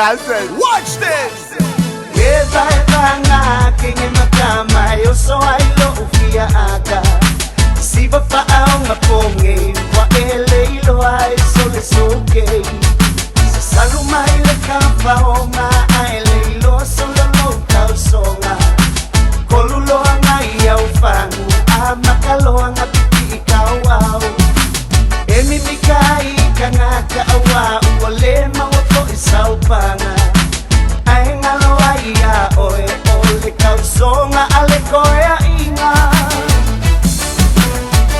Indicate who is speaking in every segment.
Speaker 1: dancing. Watch this.
Speaker 2: Eva nga king magkamay so ay lo ufia aga. Siba pa ang mapongi wa eleilo ay solesuke. Sa salumay lekapa o nga ay leilo sololo kausonga. Kolulo ang ayaw fangu amakalo ang apiti ikaw aw. Emimikai ka nga kaawa wale mawapo isaw pa nga. Ay ngalo iya oe ole kausonga alekoya inga.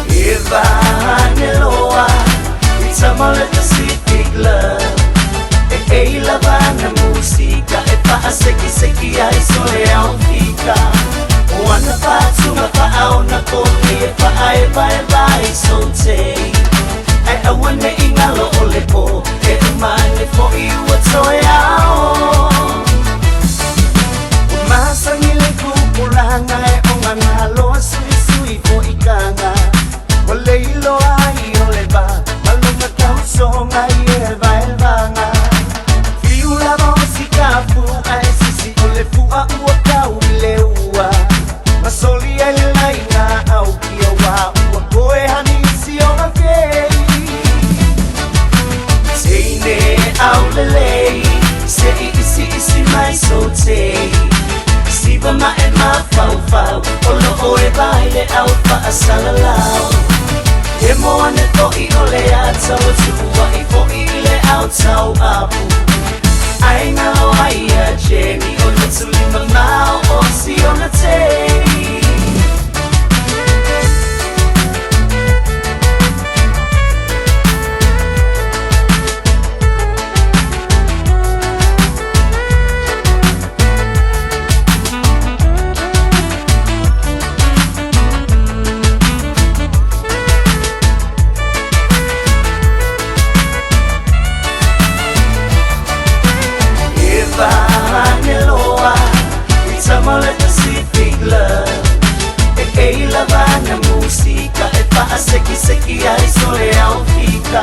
Speaker 2: Eva Neloa, it's a maleta city club. E laban na musika, e paaseki-seki ay soleaw fika. Wana pa sumapaaw na koni, e paaiba-iba ay Sou Tei. Ay awan na ingalo ole po, e umane po iwat soleaw. Umasang ilikupulang ay o ngalo sui-sui po ikanga. Waleilo ay oleba, malungat kausong ay eva nga. Fiula mo si kapu ay sisi olefu a uwaka ulewa. Masoli ay lalay nga au kiawa, uwakoe hanisi o ngakei. Teine au lelei, se isi Mai Sou Tei. Siba ma e ma fau, olo oe baile au pa asalalao. Emo ane po I ole atau tua I po I le autau apu. Ai ngalo ai a Jenny o le tuli mamau o si o na tei. Neloa, it's a maleta city club. E laban na musika, e paaseki-seki ay soleaw fika.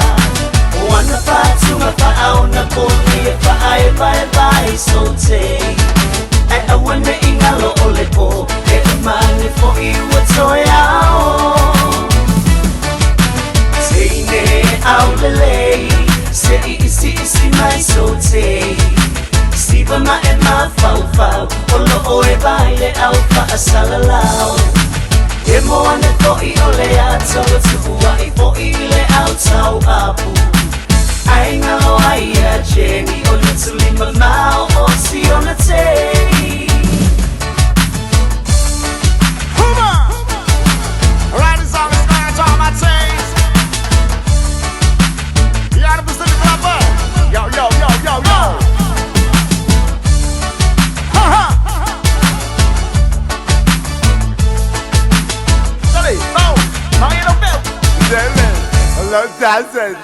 Speaker 2: Wana pa sumapaaw na koni, e paaiba-iba ay Sou Tei. Ay awan na ingalo ole po, e umane po iwat soleaw. Teine au lelei, se isi Mai Sou Tei. Siba ma e ma fau, olo oe baile au pa asalalao. Emo ane po I ole atau tua I po I le autau apu. Ai ngalo ai a Jenny o le tuli mamau o si o na tei.
Speaker 1: Huma! Alright, this song is going to all my teams. You out of Pacific Club? Yo, yo, yo, yo, yo! Dancing.